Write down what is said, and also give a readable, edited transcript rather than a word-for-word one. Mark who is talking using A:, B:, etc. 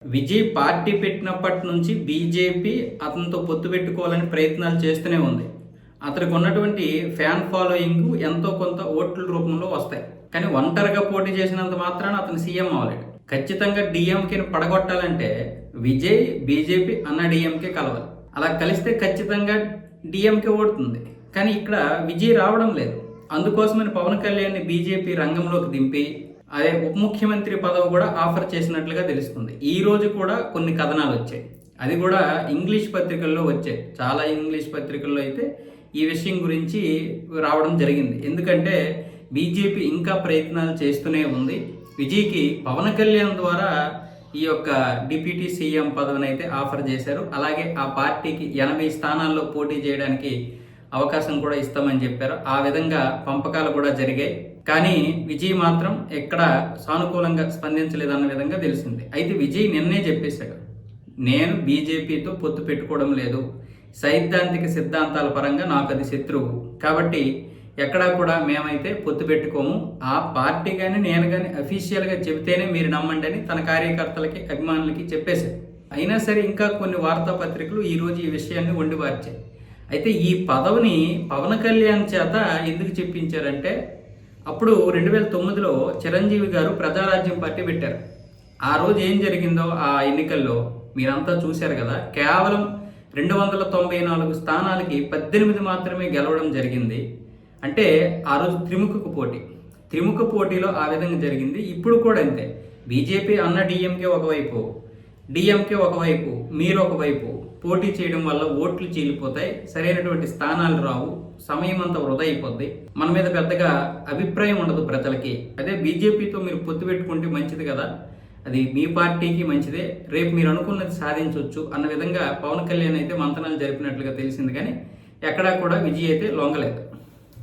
A: Vijay party పెట్టినప్పటి నుంచి BJP అతనితో పొత్తు పెట్టుకోవాలని ప్రయత్నాలు చేస్తూనే ఉంది. అతనికి ఉన్నటువంటి ఫ్యాన్ ఫాలోయింగ్ ఎంతో కొంత ఓట్ల రూపంలో వస్తాయి. కానీ ఒంటరిగా పోటీ చేసినంత మాత్రాన అతను సీఎం అవ్వలేడు. ఖచ్చితంగా డిఎంకేని పడగొట్టాలంటే విజయ్ బీజేపీ అన్న డిఎంకే కలవాలి. అలా కలిస్తే ఖచ్చితంగా డిఎంకే ఓడుతుంది. కానీ ఇక్కడ విజయ్ రావడం లేదు. అందుకోసమని పవన్ కళ్యాణ్ని బీజేపీ రంగంలోకి దింపి అదే ఉప ముఖ్యమంత్రి పదవి కూడా ఆఫర్ చేసినట్లుగా తెలుస్తుంది. ఈ రోజు కూడా కొన్ని కథనాలు వచ్చాయి. అది కూడా ఇంగ్లీష్ పత్రికల్లో వచ్చాయి. చాలా ఇంగ్లీష్ పత్రికల్లో అయితే ఈ విషయం గురించి రావడం జరిగింది. ఎందుకంటే బీజేపీ ఇంకా ప్రయత్నాలు చేస్తూనే ఉంది. విజయ్కి పవన్ కళ్యాణ్ ద్వారా ఈ యొక్క డిప్యూటీ సీఎం పదవిని అయితే ఆఫర్ చేశారు. అలాగే ఆ పార్టీకి 80 స్థానాల్లో పోటీ చేయడానికి అవకాశం కూడా ఇస్తామని చెప్పారు. ఆ విధంగా పంపకాలు కూడా జరిగాయి. కానీ విజయ్ మాత్రం ఎక్కడ సానుకూలంగా స్పందించలేదన్న విధంగా తెలిసింది. అయితే విజయ్ నిన్నే చెప్పేశాడు, నేను బీజేపీతో పొత్తు పెట్టుకోవడం లేదు, సైద్ధాంతిక సిద్ధాంతాల పరంగా నాకు అది శత్రువు, కాబట్టి ఎక్కడా కూడా మేమైతే పొత్తు పెట్టుకోము, ఆ పార్టీ కానీ నేను కానీ అఫీషియల్గా చెబితేనే మీరు నమ్మండి అని తన కార్యకర్తలకి అభిమానులకి చెప్పేశారు. అయినా సరే ఇంకా కొన్ని వార్తాపత్రికలు ఈరోజు ఈ విషయాన్ని వండివార్చాయి. అయితే ఈ పదవిని పవన్ కళ్యాణ్ చేత ఎందుకు చెప్పించారంటే, అప్పుడు 2009లో చిరంజీవి గారు ప్రజారాజ్యం పార్టీ పెట్టారు. ఆ రోజు ఏం జరిగిందో ఆ ఎన్నికల్లో మీరంతా చూశారు కదా. కేవలం 294 స్థానాలకి 18 మాత్రమే గెలవడం జరిగింది. అంటే ఆ రోజు త్రిముఖ పోటీలో ఆ విధంగా జరిగింది. ఇప్పుడు కూడా అంతే. బీజేపీ అన్న డిఎంకే ఒకవైపు, డిఎంకే ఒకవైపు, మీరు ఒకవైపు పోటీ చేయడం వల్ల ఓట్లు చీలిపోతాయి, సరైనటువంటి స్థానాలు రావు, సమయం అంతా వృధా అయిపోద్ది, మన మీద పెద్దగా అభిప్రాయం ఉండదు ప్రజలకి. అదే బీజేపీతో మీరు పొత్తు పెట్టుకుంటే మంచిది కదా, అది మీ పార్టీకి మంచిదే, రేపు మీరు అనుకున్నది సాధించవచ్చు అన్న విధంగా పవన్ కళ్యాణ్ అయితే మంతనాలు జరిపినట్లుగా తెలిసింది. కానీ ఎక్కడా కూడా విజయ్ అయితే లొంగలేదు.